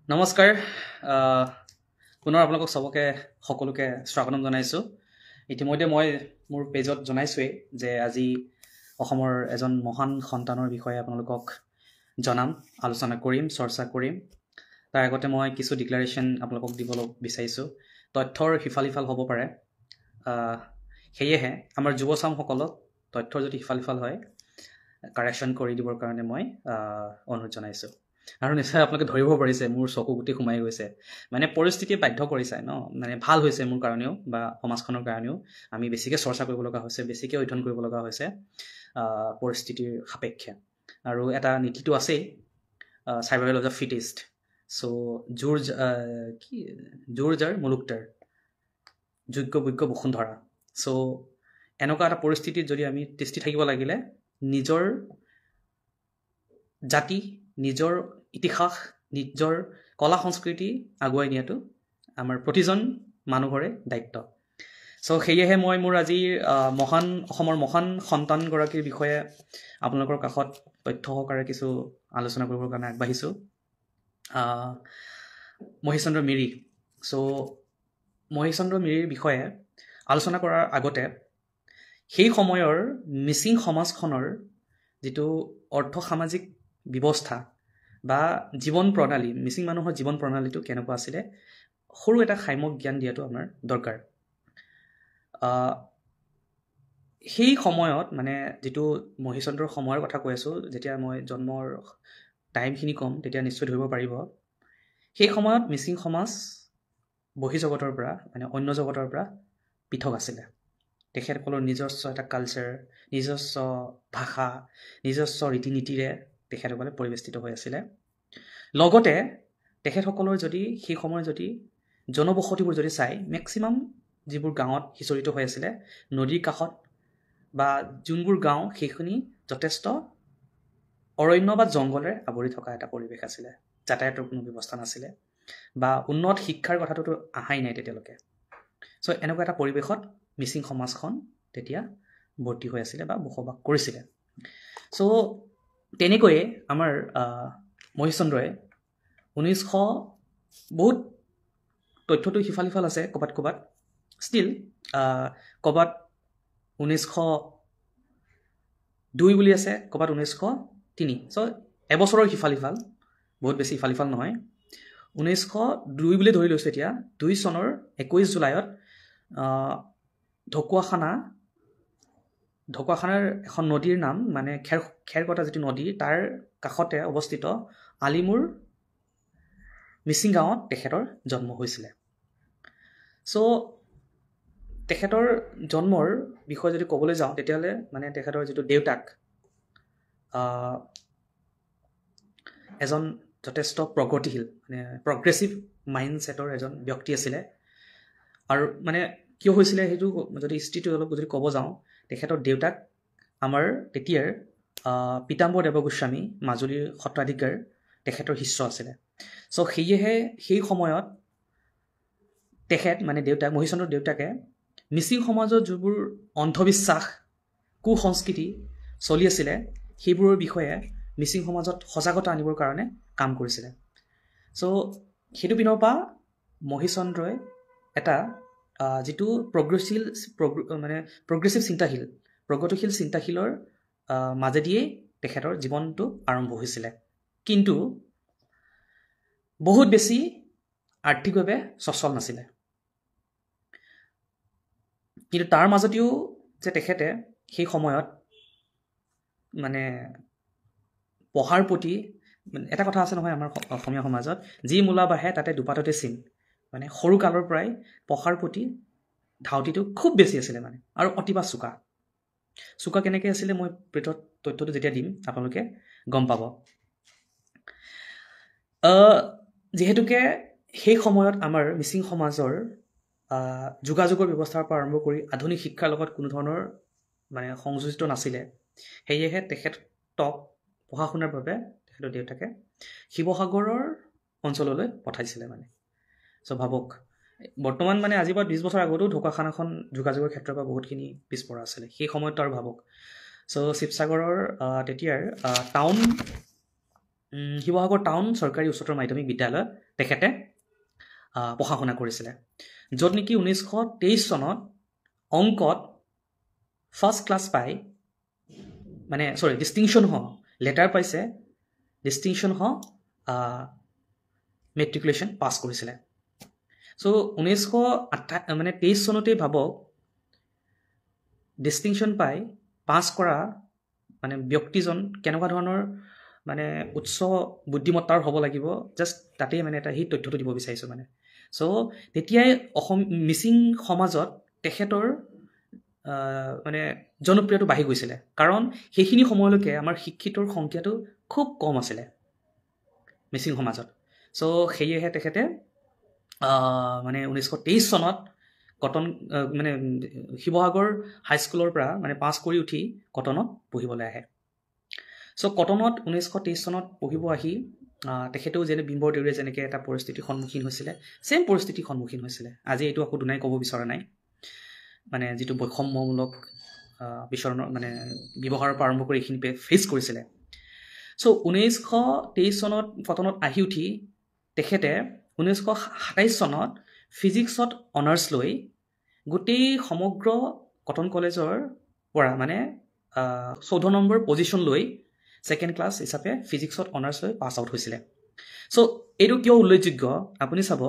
নমস্কাৰ পুনৰ আপোনালোকক সবকে সকলোকে স্বাগতম জনাইছোঁ ইতিমধ্যে মই মোৰ পেজত জনাইছোৱেই যে আজি অসমৰ এজন মহান সন্তানৰ বিষয়ে আপোনালোকক জনাম আলোচনা কৰিম চৰ্চা কৰিম তাৰ আগতে মই কিছু ডিক্লাৰেশ্যন আপোনালোকক দিবলৈ বিচাৰিছোঁ তথ্যৰ সিফাল হ'ব পাৰে সেয়েহে আমাৰ যুৱচামসকলক তথ্যৰ যদি সিফাল হয় কাৰেকশ্যন কৰি দিবৰ কাৰণে মই অনুৰোধ জনাইছোঁ আৰু নিশ্চয় আপোনালোকে ধৰিব পাৰিছে মোৰ চকু গুটি সোমাই গৈছে মানে পৰিস্থিতিয়ে বাধ্য কৰিছে ন মানে ভাল হৈছে মোৰ কাৰণেও বা সমাজখনৰ কাৰণেও আমি বেছিকৈ চৰ্চা কৰিব লগা হৈছে বেছিকৈ অধ্যয়ন কৰিব লগা হৈছে পৰিস্থিতিৰ সাপেক্ষে আৰু এটা নীতিটো আছেই সাৰ্ভাইভেল অফ দ্য ফিটেষ্ট চ' জোৰ যাৰ মুলুকটাৰ যোগ্য বৈজ্ঞ বসুন্ধৰা চ' এনেকুৱা এটা পৰিস্থিতিত যদি আমি তিষ্ঠি থাকিব লাগিলে নিজৰ জাতি নিজৰ ইতিহাস নিজৰ কলা সংস্কৃতি আগুৱাই নিয়াটো আমাৰ প্ৰতিজন মানুহৰে দায়িত্ব চ' সেয়েহে মই মোৰ আজি অসমৰ মহান সন্তানগৰাকীৰ বিষয়ে আপোনালোকৰ কাষত তথ্য সহকাৰে কিছু আলোচনা কৰিবৰ কাৰণে আগবাঢ়িছোঁ মহেশ চন্দ্ৰ মিৰি চ' মহেশ চন্দ্ৰ মিৰিৰ বিষয়ে আলোচনা কৰাৰ আগতে সেই সময়ৰ মিচিং সমাজখনৰ যিটো অৰ্থ সামাজিক ব্যৱস্থা বা জীৱন প্ৰণালী মিচিং মানুহৰ জীৱন প্ৰণালীটো কেনেকুৱা আছিলে সৰু এটা সাম্যক জ্ঞান দিয়াটো আমাৰ দৰকাৰ সেই সময়ত মানে যিটো মহেশ চন্দ্ৰৰ সময়ৰ কথা কৈ আছোঁ যেতিয়া মই জন্মৰ টাইমখিনি ক'ম তেতিয়া নিশ্চয় ধৰিব পাৰিব সেই সময়ত মিচিং সমাজ বহিঃজগতৰ পৰা মানে অন্য জগতৰ পৰা পৃথক আছিলে তেখেতসকলৰ নিজস্ব এটা কালচাৰ নিজস্ব ভাষা নিজস্ব ৰীতি নীতিৰে তেখেতসকলে পৰিৱেষ্টিত হৈ আছিলে লগতে তেখেতসকলৰ যদি সেই সময়ৰ যদি জনবসতিবোৰ যদি চাই মেক্সিমাম যিবোৰ গাঁৱত সিঁচৰিত হৈ আছিলে নদীৰ কাষত বা যোনবোৰ গাঁও সেইখিনি যথেষ্ট অৰণ্য বা জংঘলেৰে আৱৰি থকা এটা পৰিৱেশ আছিলে যাতায়াতৰ কোনো ব্যৱস্থা নাছিলে বা উন্নত শিক্ষাৰ কথাটোতো আহাই নাই তেতিয়ালৈকে চ' এনেকুৱা এটা পৰিৱেশত মিচিং সমাজখন তেতিয়া ভৰ্তি হৈ আছিলে বা বসবাস কৰিছিলে চ' তেনেকৈয়ে আমাৰ মহেশ চন্দ্ৰই 1900 বহুত তথ্যটো সিফাল আছে ক'বাত ষ্টিল ক'বাত 1902 বুলি আছে ক'বাত 1903 চ' এবছৰৰ সিফাল বহুত বেছি সিফাল নহয় 1902 বুলি ধৰি লৈছোঁ এতিয়া 2 চনৰ 21 জুলাইত ঢকুৱাখানাৰ এখন নদীৰ নাম মানে খেৰকটা যিটো নদী তাৰ কাষতে অৱস্থিত আলিমুৰ মিচিং গাঁৱত তেখেতৰ জন্ম হৈছিলে চ' তেখেতৰ জন্মৰ বিষয়ে যদি ক'বলৈ যাওঁ তেতিয়াহ'লে মানে তেখেতৰ যিটো দেউতাক এজন যথেষ্ট প্ৰগতিশীল মানে প্ৰগ্ৰেছিভ মাইণ্ডছেটৰ এজন ব্যক্তি আছিলে আৰু মানে কিয় হৈছিলে সেইটো যদি হিষ্ট্ৰীটো অলপ যদি ক'ব যাওঁ তেখেতৰ দেউতাক আমাৰ তেতিয়াৰ পীতাম্বৰ দেৱগোস্বামী মাজুলীৰ সত্ৰাধিকাৰ তেখেতৰ শিষ্য আছিলে চ' সেয়েহে সেই সময়ত তেখেত মানে দেউতাক মহেশ চন্দ্ৰৰ দেউতাকে মিচিং সমাজত যিবোৰ অন্ধবিশ্বাস কুসংস্কৃতি চলি আছিলে সেইবোৰৰ বিষয়ে মিচিং সমাজত সজাগতা আনিবৰ কাৰণে কাম কৰিছিলে চ' সেইটো পিনৰ পৰা মহেশ চন্দ্ৰই এটা যিটো প্ৰগ্ৰেছিভ চিন্তাশীল প্ৰগতিশীল চিন্তাশীলৰ মাজেদিয়ে তেখেতৰ জীৱনটো আৰম্ভ হৈছিলে কিন্তু বহুত বেছি আৰ্থিকভাৱে সচ্ছল নাছিলে কিন্তু তাৰ মাজতেও যে তেখেতে সেই সময়ত মানে পঢ়াৰ প্ৰতি এটা কথা আছে নহয় আমাৰ অসমীয়া সমাজত যি মূলা বাঢ়ে তাতে দুপাততে চিন মানে সৰু কালৰ পৰাই পঢ়াৰ প্ৰতি ধাউতিটো খুব বেছি আছিলে মানে আৰু অতিবা চোকা কেনেকৈ আছিলে মই পেটত তথ্যটো যেতিয়া দিম আপোনালোকে গম পাব যিহেতুকে সেই সময়ত আমাৰ মিচিং সমাজৰ যোগাযোগৰ ব্যৱস্থাৰ পৰা আৰম্ভ কৰি আধুনিক শিক্ষাৰ লগত কোনো ধৰণৰ মানে সংযোজিত নাছিলে সেয়েহে তেখেতক পঢ়া শুনাৰ বাবে তেখেতৰ দেউতাকে শিৱসাগৰৰ অঞ্চললৈ পঠাইছিলে মানে চ' ভাবক বৰ্তমান মানে আজি পৰা 20 বছৰ আগতেও ঢকুৱাখানাখন যোগাযোগৰ ক্ষেত্ৰৰ পৰা বহুতখিনি পিছপৰা আছিলে সেই সময়ত আৰু ভাবক চ' শিৱসাগৰৰ তেতিয়াৰ টাউন শিৱসাগৰ টাউন চৰকাৰী উচ্চতৰ মাধ্যমিক বিদ্যালয়ত তেখেতে পঢ়া শুনা কৰিছিলে, য'ত নেকি 1923 চনত অংকত ফাৰ্ষ্ট ক্লাছ পাই মানে ডিষ্টিংশ্যন লেটাৰ পাইছে, ডিষ্টিংশ্যন মেট্ৰিকুলেশ্যন পাছ কৰিছিলে। চ' 1923 চনতেই ভাবক ডিষ্টিংশ্যন পাই পাছ কৰা মানে ব্যক্তিজন কেনেকুৱা ধৰণৰ মানে উচ্চ বুদ্ধিমত্তাৰ হ'ব লাগিব, জাষ্ট তাতেই মানে এটা সেই তথ্যটো দিব বিচাৰিছোঁ মানে। চ' তেতিয়াই মিচিং সমাজত তেখেতৰ মানে জনপ্ৰিয়তাটো বাঢ়ি গৈছিলে, কাৰণ সেইখিনি সময়লৈকে আমাৰ শিক্ষিতৰ সংখ্যাটো খুব কম আছিলে মিচিং সমাজত। চ' সেয়েহে তেখেতে মানে 1923 চনত কটন মানে শিৱসাগৰ হাইস্কুলৰ পৰা মানে পাছ কৰি উঠি কটনত পঢ়িবলৈ আহে। চ' কটনত 1923 চনত পঢ়িব আহি তেখেতেও যেনে বিম্বৰ দেউৰীয়ে যেনেকৈ এটা পৰিস্থিতিৰ সন্মুখীন হৈছিলে, ছেইম পৰিস্থিতিৰ সন্মুখীন হৈছিলে। আজি এইটো আকৌ দুনাই ক'ব বিচৰা নাই, মানে যিটো বৈষম্যমূলক বিচৰণৰ মানে ব্যৱহাৰৰ পৰা আৰম্ভ কৰি এইখিনি ফেচ কৰিছিলে। চ' 1923 চনত কটনত আহি উঠি তেখেতে 1927 চনত ফিজিক্সত অনাৰ্ছ লৈ গোটেই সমগ্ৰ কটন কলেজৰ পৰা মানে 14 নম্বৰ পজিশ্যন লৈ ছেকেণ্ড ক্লাছ হিচাপে ফিজিক্সত অনাৰ্ছ লৈ পাছ আউট হৈছিলে। চ' এইটো কিয় উল্লেখযোগ্য আপুনি চাব,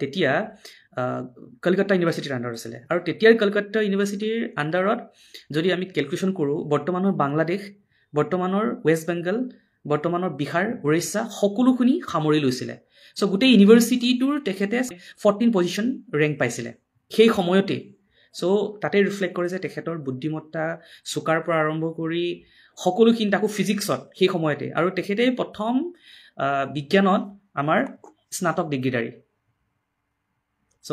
তেতিয়া কলকাতা ইউনিভাৰ্চিটিৰ আণ্ডাৰত আছিলে, আৰু তেতিয়াৰ কলকাতা ইউনিভাৰ্চিটিৰ আণ্ডাৰত যদি আমি কেলকুলেশ্যন কৰোঁ, বৰ্তমানৰ বাংলাদেশ, বৰ্তমানৰ ৱেষ্ট বেংগল, বৰ্তমানৰ বিহাৰ, উৰিষ্যা সকলোখিনি সামৰি লৈছিলে। চ' গোটেই ইউনিভাৰ্চিটিটোৰ তেখেতে 14 পজিশ্যন ৰেংক পাইছিলে সেই সময়তেই। চ' তাতে ৰিফ্লেক্ট কৰে যে তেখেতৰ বুদ্ধিমত্তা চোকাৰ পৰা আৰম্ভ কৰি সকলোখিনি, তাকো ফিজিক্সত সেই সময়তে, আৰু তেখেতে প্ৰথম বিজ্ঞানত আমাৰ স্নাতক ডিগ্ৰীধাৰী। চ'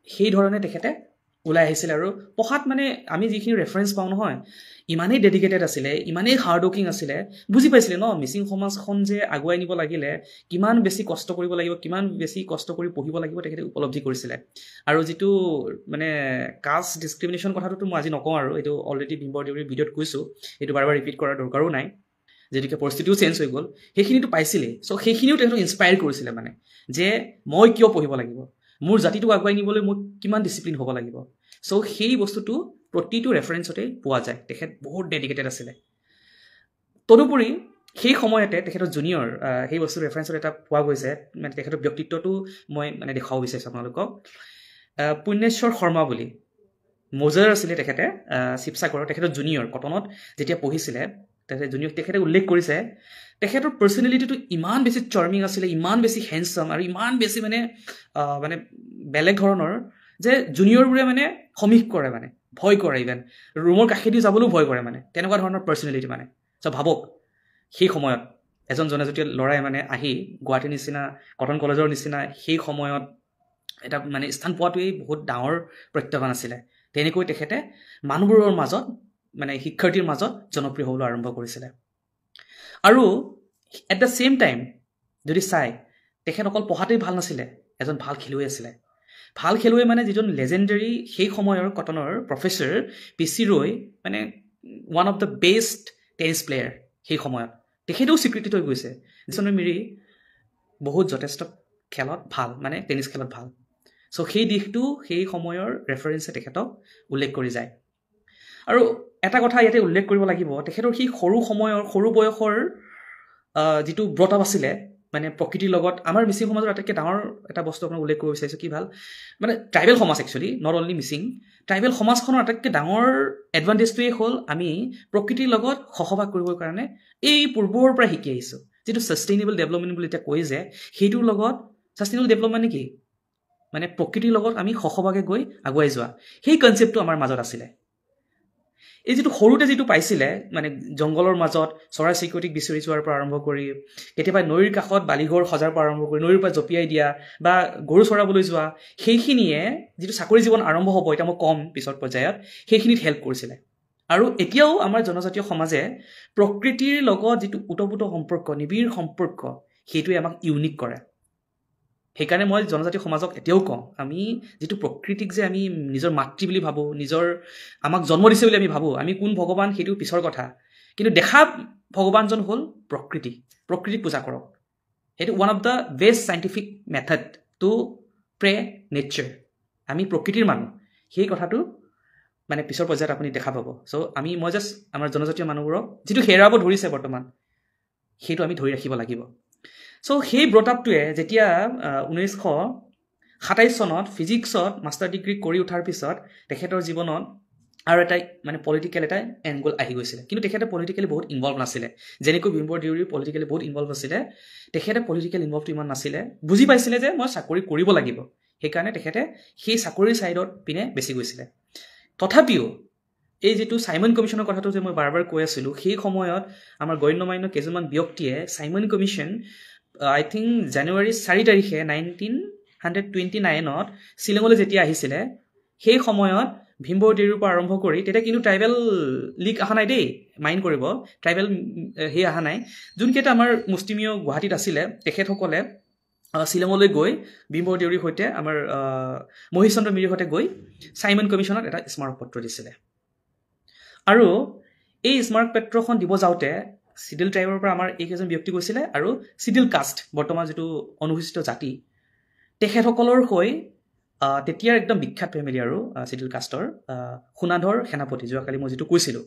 সেই ধৰণে তেখেতে ওলাই আহিছিলে, আৰু পঢ়াত মানে আমি যিখিনি ৰেফাৰেঞ্চ পাওঁ নহয়, ইমানেই ডেডিকেটেড আছিলে, ইমানেই হাৰ্ডৱৰ্কিং আছিলে, বুজি পাইছিলে ন মিচিং সমাজখন যে আগুৱাই নিব লাগিলে কিমান বেছি কষ্ট কৰিব লাগিব, কিমান বেছি কষ্ট কৰি পঢ়িব লাগিব, তেখেতে উপলব্ধি কৰিছিলে। আৰু যিটো মানে কাষ্ট ডিছক্ৰিমিনেশ্যন কথাটোতো মই আজি নকওঁ, আৰু এইটো অলৰেডি বিম্বৰ দেউৰীৰ ভিডিঅ'ত কৈছোঁ, এইটো বাৰ বাৰ ৰিপিট কৰাৰ দৰকাৰো নাই, যিহেতুকে পৰিস্থিতিও চেঞ্জ হৈ গ'ল, সেইখিনিতো পাইছিলেই। চ' সেইখিনিও তেখেতক ইনস্পায়াৰ কৰিছিলে মানে, যে মই কিয় পঢ়িব লাগিব, মোৰ জাতিটোক আগুৱাই নিবলৈ মই কিমান ডিচিপ্লিন হ'ব লাগিব। চ' সেই বস্তুটো প্ৰতিটো ৰেফাৰেঞ্চতে পোৱা যায়, তেখেত বহুত ডেডিকেটেড আছিলে। তদুপৰি সেই সময়তে তেখেতৰ জুনিয়ৰ সেই বস্তু ৰেফাৰেঞ্চত এটা পোৱা গৈছে, মানে তেখেতৰ ব্যক্তিত্বটো মই মানে দেখুৱাব বিচাৰিছোঁ আপোনালোকক। পুণ্যেশ্বৰ শৰ্মা বুলি মৌজাৰ আছিলে তেখেতে, শিৱসাগৰৰ, তেখেতৰ জুনিয়ৰ কটনত যেতিয়া পঢ়িছিলে, তেখেতে উল্লেখ কৰিছে তেখেতৰ পাৰ্চনেলিটিটো ইমান বেছি চাৰ্মিং আছিলে, ইমান বেছি হেণ্ডচাম, আৰু ইমান বেছি মানে মানে বেলেগ ধৰণৰ, যে জুনিয়ৰবোৰে মানে সমীহ কৰে, মানে ভয় কৰে, ইভেন ৰুমৰ কাষেদি যাবলৈও ভয় কৰে, মানে তেনেকুৱা ধৰণৰ পাৰ্চনেলিটি মানে। চ' ভাবক সেই সময়ত এজন জনজাতীয় ল'ৰাই মানে আহি গুৱাহাটীৰ নিচিনা কটন কলেজৰ নিচিনা সেই সময়ত এটা মানে স্থান পোৱাটোৱেই বহুত ডাঙৰ প্ৰত্যাহ্বান আছিলে। তেনেকৈ তেখেতে মানুহবোৰৰ মাজত মানে শিক্ষাৰ্থীৰ মাজত জনপ্ৰিয় হ'বলৈ আৰম্ভ কৰিছিলে। আৰু এট দ্য ছেইম টাইম যদি চাই, তেখেত অকল পঢ়াতেই ভাল নাছিলে, এজন ভাল খেলুৱৈ আছিলে। ভাল খেলুৱৈ মানে যিজন লেজেণ্ডাৰী সেই সময়ৰ কটনৰ প্ৰফেচৰ PC ৰয়, মানে one of the best tennis player সেই সময়ত, তেখেতেও স্বীকৃতি হৈ গৈছে। যিজনে মিৰি বহুত যথেষ্ট খেলত ভাল, মানে টেনিছ খেলত ভাল। চ' সেই দিশটো সেই সময়ৰ ৰেফাৰেঞ্চে তেখেতক উল্লেখ কৰি যায়। আৰু এটা কথা ইয়াতে উল্লেখ কৰিব লাগিব, তেখেতৰ সেই সৰু বয়সৰ যিটো ব্ৰট আপ আছিলে, মানে প্ৰকৃতিৰ লগত আমাৰ মিচিং সমাজৰ আটাইতকৈ ডাঙৰ এটা বস্তু আপোনাক উল্লেখ কৰিব বিচাৰিছোঁ, কি ভাল মানে ট্ৰাইবেল সমাজ, actually not only Mising, tribal সমাজখনৰ আটাইতকৈ ডাঙৰ এডভান্টেজটোৱেই হ'ল আমি প্ৰকৃতিৰ লগত সহবাস কৰিবৰ কাৰণে এই পূৰ্বৰ পৰা শিকি আহিছোঁ। যিটো ছাষ্টেইনেবল ডেভেলপমেণ্ট বুলি এতিয়া কয় যে, সেইটোৰ লগত ছাষ্টেইনেবল ডেভেলপমেণ্ট কি, মানে প্ৰকৃতিৰ লগত আমি সহবাগে গৈ আগুৱাই যোৱা, সেই কনচেপ্টটো আমাৰ মাজত আছিলে। এই যিটো সৰুতে যিটো পাইছিলে, মানে জংঘলৰ মাজত চৰাই চিৰিকটিক বিচাৰি যোৱাৰ পৰা আৰম্ভ কৰি, কেতিয়াবা নৈৰ কাষত বালিঘৰ সজাৰ পৰা আৰম্ভ কৰি নৈৰ পৰা জঁপিয়াই দিয়া বা গৰু চৰাবলৈ যোৱা, সেইখিনিয়ে যিটো চাকৰি জীৱন আৰম্ভ হ'ব, এতিয়া মই কম পিছৰ পৰ্যায়ত, সেইখিনিত হেল্প কৰিছিলে। আৰু এতিয়াও আমাৰ জনজাতীয় সমাজে প্ৰকৃতিৰ লগত যিটো ওতঃপ্ৰোত সম্পৰ্ক, নিবিড় সম্পৰ্ক, সেইটোৱে আমাক ইউনিক কৰে। সেইকাৰণে মই জনজাতীয় সমাজক এতিয়াও কওঁ, আমি যিটো প্ৰকৃতিক যে আমি নিজৰ মাতৃ বুলি ভাবোঁ, আমাক জন্ম দিছে বুলি আমি ভাবোঁ, আমি কোন ভগৱান সেইটো পিছৰ কথা, কিন্তু দেখা ভগৱানজন হ'ল প্ৰকৃতি। প্ৰকৃতিক পূজা কৰক সেইটো one of the best scientific method to pray nature আমি প্ৰকৃতিৰ মানুহ সেই কথাটো মানে পিছৰ পৰ্যায়ত আপুনি দেখা পাব চ' মই জাষ্ট আমাৰ জনজাতীয় মানুহবোৰক যিটো হেৰাব ধৰিছে বৰ্তমান সেইটো আমি ধৰি ৰাখিব লাগিব চ' সেই ব্ৰটআপটোৱে যেতিয়া 1927 চনত ফিজিক্সত মাষ্টাৰ ডিগ্ৰী কৰি উঠাৰ পিছত তেখেতৰ জীৱনত আৰু এটা মানে পলিটিকেল এটা এংগল আহি গৈছিলে কিন্তু তেখেতে পলিটিকেলি বহুত ইনভলভ নাছিলে যেনেকৈ বিম্বৰ দেউৰী পলিটিকেলি বহুত ইনভলভ আছিলে তেখেতে পলিটিকেল ইনভলভটো ইমান নাছিলে বুজি পাইছিলে যে মই চাকৰি কৰিব লাগিব সেইকাৰণে তেখেতে সেই চাকৰিৰ ছাইডত পিনে বেছি গৈছিলে তথাপিও এই যেটো সাইমন কমিশনৰ কথাটো যে মই বাৰবাৰ কৈ আছিলো সেই সময়ত আমাৰ গণ্যমান্য কেইজনমান ব্যক্তিয়ে সাইমন কমিশন আই থিংক জানুৱাৰী 4 তাৰিখে 1929ত শিলঙলৈ যেতিয়া আহিছিলে সেই সময়ত ভীমবৰ দেউৰীৰ পৰা আৰম্ভ কৰি তেতিয়া কিন্তু ট্ৰাইবেল লীগ অহা নাই দেই মাইণ্ড কৰিব ট্ৰাইবেল হে অহা নাই যোনকেইটা আমাৰ মুষ্টিমীয় গুৱাহাটীত আছিলে তেখেতসকলে শিলঙলৈ গৈ ভীমবৰ দেউৰীৰ সৈতে আমাৰ মহিষ চন্দ্ৰ মিৰিৰ সৈতে গৈ সাইমন কমিশনত এটা স্মাৰক পত্ৰ দিছিলে আৰু এই স্মাৰক পত্ৰখন দিব যাওঁতে চিডিল ট্ৰাইবৰ পৰা আমাৰ এইকেইজন ব্যক্তি গৈছিলে আৰু চিডিল কাষ্ট বৰ্তমান যেটো অনুসূচিত জাতি তেখেতসকলৰ হৈ তেতিয়াৰ একদম বিখ্যাত ফেমিলি আৰু চিডিল কাষ্টৰ খুনাধৰ সেনাপতি যোৱাকালি মই যেটো কৈছিলো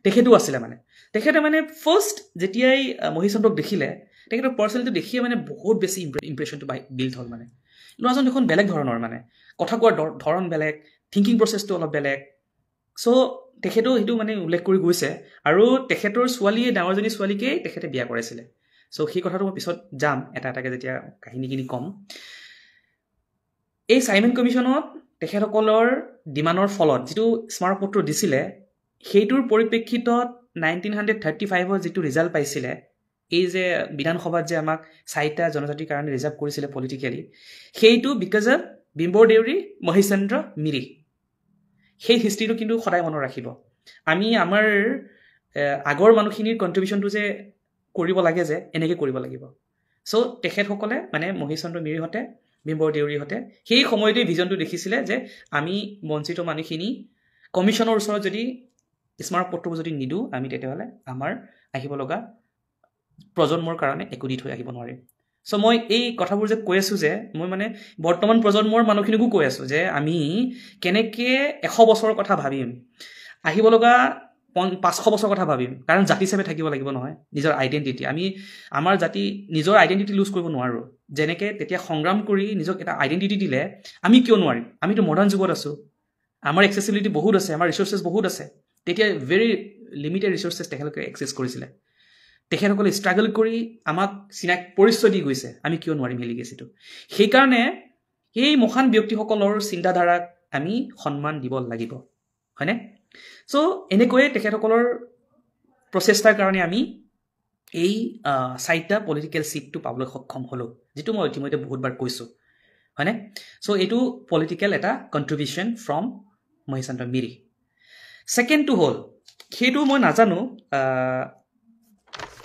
তেখেতো আছিলে মানে তেখেতে মানে ফাৰ্ষ্ট যেতিয়াই মহিচন্দ্ৰক দেখিলে তেখেতৰ পাৰ্সনেলিটি দেখিয়ে মানে বহুত বেছি ইমপ্ৰেছনটো বিল্ড হ'ল মানে ল'ৰাজন দেখোন বেলেগ ধৰণৰ মানে কথা কোৱাৰ ধৰণ বেলেগ থিংকিং প্ৰচেছটো অলপ বেলেগ চ' তেখেতেও সেইটো মানে উল্লেখ কৰি গৈছে আৰু তেখেতৰ ছোৱালীয়ে ডাঙৰজনী ছোৱালীকে তেখেতে বিয়া কৰাইছিলে চ' সেই কথাটো মই পিছত যাম এটা এটাকে যেতিয়া কাহিনীখিনি কম এই সাইমন কমিশনত তেখেতসকলৰ ডিমাণ্ডৰ ফলত যেটো স্মাৰক পত্ৰ দিছিলে সেইটোৰ পৰিপ্ৰেক্ষিতত 1935ৰ যেটো ৰিজাল্ট পাইছিলে এই যে বিধানসভাত যে আমাক 4টা জনজাতিৰ কাৰণে ৰিজাৰ্ভ কৰিছিলে পলিটিক্যালি সেইটো বিকজ অফ বিম্বৰ দেউৰী মহিষ চন্দ্ৰ মিৰি সেই হিষ্ট্ৰীটো কিন্তু সদায় মনত ৰাখিব আমি আমাৰ আগৰ মানুহখিনিৰ কন্ট্ৰিবিউশনটো যে কৰিব লাগে যে এনেকৈ কৰিব লাগিব চ' তেখেতসকলে মানে মহিষ চন্দ্ৰ মিৰিৰ হতে বিম্বৰ দেউৰীৰ হতে সেই সময়তে ভিজনটো দেখিছিলে যে আমি বঞ্চিত মানুহখিনি কমিশনৰ ওচৰত যদি স্মাৰক পত্ৰবোৰ যদি নিদু আমি তেতিয়াহলে আমাৰ আহিব লগা প্ৰজন্মৰ কাৰণে একো দি থৈ আহিব নোৱাৰিম চ' মই এই কথাবোৰ যে কৈ আছো যে মই মানে বৰ্তমান প্ৰজন্মৰ মানুহখিনিকো কৈ আছো যে আমি কেনেকে 100 বছৰৰ কথা ভাবিম আহিব লগা 500 বছৰৰ কথা ভাবিম কাৰণ জাতি হিচাপে থাকিব লাগিব নহয় নিজৰ আইডেন্টিটি আমি আমাৰ জাতি নিজৰ আইডেন্টিটি লুজ কৰিব নোৱাৰো যেনেকে তেতিয়া সংগ্ৰাম কৰি নিজক এটা আইডেন্টিটি দিলে আমি কিয় নোৱাৰিম আমিতো মডাৰ্ণ যুগত আছো আমাৰ এক্সেসিবিলিটি বহুত আছে আমাৰ ৰিসোৰ্সেস বহুত আছে তেতিয়া ভেৰি লিমিটেড ৰিসোৰ্সেস তেখেতলোকে এক্সেস কৰিছিলে তেখেতসকলে ষ্ট্ৰাগল কৰি আমাক চিনাক পৰিচয় দি গৈছে আমি কিয় নোৱাৰিম হেলি গেছিটো সেই কাৰণে এই মহান ব্যক্তিসকলৰ চিন্তাধাৰাক আমি সন্মান দিব লাগিব হয়নে চ' এনেকৈ তেখেতসকলৰ প্ৰচেষ্টাৰ কাৰণে আমি এই 4টা পলিটিকেল সিটটো পাবলৈ সক্ষম হলো যেটো মই ইতিমধ্যে বহুতবাৰ কৈছো হয়নে চ' এইটো পলিটিকেল এটা কন্ট্ৰিবিউশন ফ্ৰম মহিষ চন্দ্ৰ মিৰি সেকেন্ডটো হল সেইটো মই নাজানো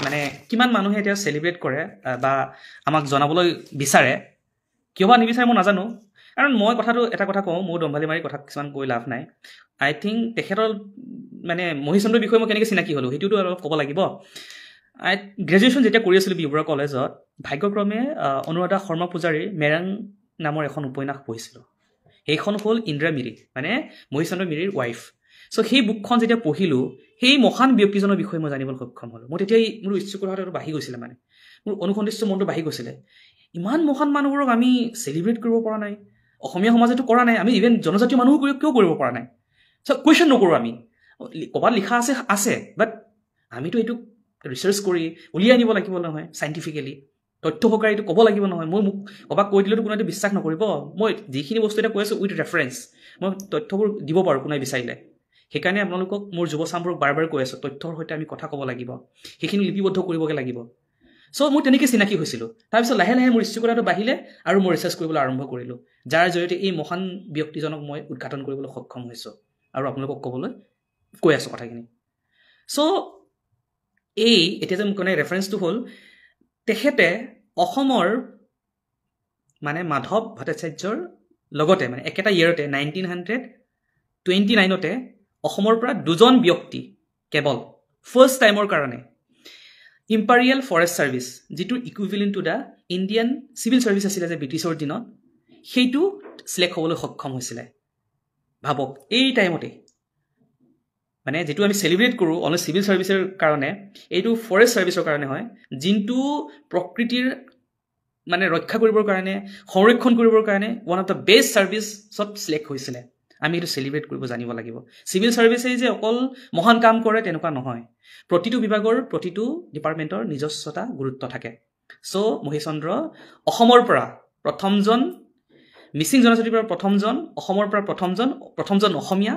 মানে কিমান মানুহে এতিয়া সেলিব্ৰেট কৰে বা আমাক জনাবলৈ বিচাৰে কিয় বা নিবিচাৰে মই নাজানো কাৰণ মই কথাটো এটা কথা কওঁ মোৰ দম্ভালি মাৰি কথা কিছুমান কৈ লাভ নাই আই থিংক তেখেতৰ মানে মহিষ চন্দ্ৰৰ বিষয়ে মই কেনেকৈ চিনাকি হলো সেইটোতো অলপ ক'ব লাগিব গ্ৰেজুৱেশ্যন যেতিয়া কৰি আছিলোঁ বি বৰুৱা কলেজত ভাগ্যক্ৰমে অনুৰাধা শৰ্মা পূজাৰীৰ মেৰাং নামৰ এখন উপন্যাস পঢ়িছিলোঁ সেইখন হ'ল ইন্দ্ৰা মিৰি মানে মহিষ চন্দ্ৰ মিৰিৰ ৱাইফ চ' সেই বুকখন যেতিয়া পঢ়িলোঁ সেই মহান ব্যক্তিজনৰ বিষয়ে মই জানিবলৈ সক্ষম হ'লোঁ মই তেতিয়াই মোৰ ইচ্ছুকতাটো বাঢ়ি গৈছিলে মানে মোৰ অনুসন্ধিষ্ট মনটো বাঢ়ি গৈছিলে ইমান মহান মানুহবোৰক আমি চেলিব্ৰেট কৰিব পৰা নাই অসমীয়া সমাজতো কৰা নাই আমি ইভেন জনজাতীয় মানুহো কিয় কৰিব পৰা নাই চ' কুৱেশ্যন নকৰোঁ আমি ক'ৰবাত লিখা আছে বাট আমিতো এইটো ৰিচাৰ্চ কৰি উলিয়াই আনিব লাগিব নহয় চাইণ্টিফিকেলি তথ্য সহকাৰে এইটো ক'ব লাগিব নহয় মই মোক ক'ৰবাত কৈ দিলেতো কোনোৱে বিশ্বাস নকৰিব মই যিখিনি বস্তু এটা কৈ আছোঁ উইথ ৰেফাৰেঞ্চ মই তথ্যবোৰ দিব পাৰোঁ কোনোৱে বিচাৰিলে সেইকাৰণে আপোনালোকক মোৰ যুৱ চামবোৰক বাৰ বাৰ কৈ আছোঁ তথ্যৰ সৈতে আমি কথা ক'ব লাগিব সেইখিনি লিপিবদ্ধ কৰিবগৈ লাগিব চ' মই তেনেকৈ চিনাকি হৈছিলোঁ তাৰপিছত লাহে লাহে মোৰ ইচ্ছুকতাটো বাঢ়িলে আৰু মই ৰিচাৰ্চ কৰিবলৈ আৰম্ভ কৰিলোঁ যাৰ জৰিয়তে এই মহান ব্যক্তিজনক মই উদঘাটন কৰিবলৈ সক্ষম হৈছোঁ আৰু আপোনালোকক ক'বলৈ কৈ আছোঁ কথাখিনি চ' এতিয়া যে মোক মানে ৰেফাৰেঞ্চটো হ'ল তেখেতে অসমৰ মানে মাধৱ ভট্টাচাৰ্যৰ লগতে মানে একেটা ইয়েৰতে 1929তে অসমৰ পৰা দুজন ব্যক্তি কেৱল ফাৰ্ষ্ট টাইমৰ কাৰণে ইম্পাৰিয়েল ফৰেষ্ট ছাৰ্ভিচ যিটো equivalent to the Indian civil service আছিলে যে ব্ৰিটিছৰ দিনত সেইটো চিলেক্ট হ'বলৈ সক্ষম হৈছিলে ভাবক এই টাইমতে মানে যিটো আমি চেলিব্ৰেট কৰোঁ অনলি চিভিল ছাৰ্ভিচৰ কাৰণে এইটো ফৰেষ্ট ছাৰ্ভিচৰ কাৰণে হয় যোনটো প্ৰকৃতিৰ মানে ৰক্ষা কৰিবৰ কাৰণে সংৰক্ষণ কৰিবৰ কাৰণে ওৱান অফ দ্য বেষ্ট ছাৰ্ভিচত চিলেক্ট হৈছিলে আমি এইটো চেলিব্ৰেট কৰিব জানিব লাগিব চিভিল ছাৰ্ভিচে যে অকল মহান কাম কৰে তেনেকুৱা নহয় প্ৰতিটো বিভাগৰ প্ৰতিটো ডিপাৰ্টমেণ্টৰ নিজস্বতা গুৰুত্ব থাকে চ' মহিচন্দ্ৰ অসমৰ পৰা প্ৰথমজন মিচিং জনজাতিৰ পৰা প্ৰথমজন অসমৰ পৰা প্ৰথমজন অসমীয়া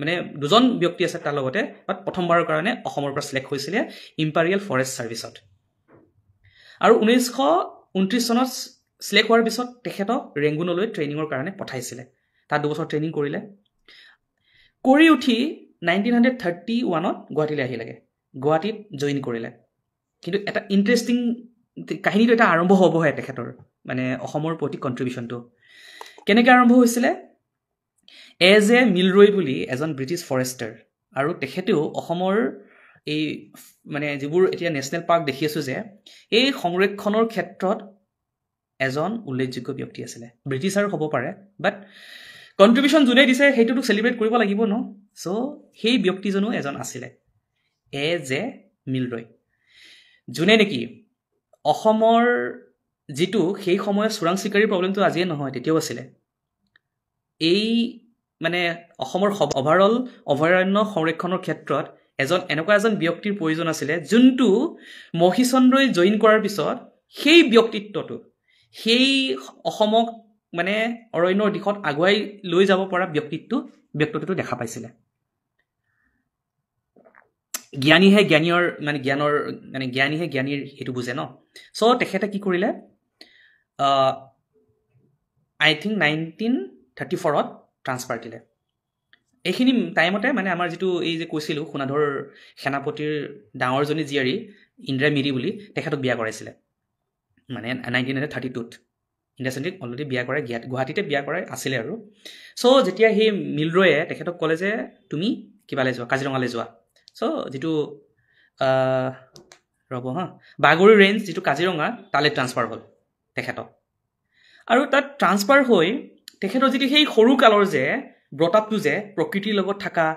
মানে দুজন ব্যক্তি আছে তাৰ লগতে বাট প্ৰথমবাৰৰ কাৰণে অসমৰ পৰা চিলেক্ট হৈছিলে ইম্পাৰিয়েল ফৰেষ্ট ছাৰ্ভিচত আৰু 1929 চনত চিলেক্ট হোৱাৰ পিছত তেখেতক ৰেংগুনলৈ ট্ৰেইনিঙৰ কাৰণে পঠাইছিলে তাত 2 বছৰ ট্ৰেইনিং কৰিলে কৰি উঠি 1931ত গুৱাহাটীলৈ আহিলেগে গুৱাহাটীত জইন কৰিলে কিন্তু এটা ইণ্টাৰেষ্টিং কাহিনীটো এটা আৰম্ভ হ'বহে তেখেতৰ মানে অসমৰ প্ৰতি কণ্ট্ৰিবিউশ্যনটো কেনেকৈ আৰম্ভ হৈছিলে এজ এ মিলৰয় বুলি এজন ব্ৰিটিছ ফৰেষ্টাৰ আৰু তেখেতেও অসমৰ এই মানে যিবোৰ এতিয়া নেশ্যনেল পাৰ্ক দেখি আছোঁ যে এই সংৰক্ষণৰ ক্ষেত্ৰত এজন উল্লেখযোগ্য ব্যক্তি আছিলে ব্ৰিটিছাৰ হ'ব পাৰে বাট কণ্ট্ৰিবিউশ্যন যোনে দিছে সেইটোতো চেলিব্ৰেট কৰিব লাগিব ন চ' সেই ব্যক্তিজনো এজন আছিলে এজ এ মিলৰয় যোনে নেকি অসমৰ যিটো সেই সময়ত চোৰাং চিকাৰীৰ প্ৰব্লেমটো আজিয়ে নহয় তেতিয়াও আছিলে এই মানে অসমৰ অভাৰঅল অভয়াৰণ্য সংৰক্ষণৰ ক্ষেত্ৰত এনেকুৱা এজন ব্যক্তিৰ প্ৰয়োজন আছিলে যোনটো মহিচন্দ্ৰই জইন কৰাৰ পিছত সেই ব্যক্তিত্বটো সেই অসমক মানে অৰণ্যৰ দিশত আগুৱাই লৈ যাব পৰা ব্যক্তিত্বটো দেখা পাইছিলে জ্ঞানীহে জ্ঞানীৰ মানে জ্ঞানৰ মানে জ্ঞানীহে জ্ঞানীৰ সেইটো বুজে ন চ' তেখেতে কি কৰিলে আই থিংক 1934ত ট্ৰান্সফাৰ দিলে এইখিনি টাইমতে মানে আমাৰ যিটো এই যে কৈছিলোঁ সোণাধৰ সেনাপতিৰ ডাঙৰজনী জীয়াৰী ইন্দিৰা মিৰি বুলি তেখেতক বিয়া কৰাইছিলে মানে 1932ত ইন্দিৰা গান্ধীক অলৰেডি বিয়া কৰাই গুৱাহাটীতে বিয়া কৰাই আছিলে আৰু চ' যেতিয়া সেই মিলৰয়ে তেখেতক ক'লে যে তুমি কিবালৈ যোৱা কাজিৰঙালৈ যোৱা চ' যিটো ৰ'ব বাগৰি ৰেঞ্জ যিটো কাজিৰঙা তালৈ ট্ৰান্সফাৰ হ'ল তেখেতক আৰু তাত ট্ৰান্সফাৰ হৈ তেখেতৰ যিটো সেই সৰু কালৰ যে ব্ৰতাপটো যে প্ৰকৃতিৰ লগত থকা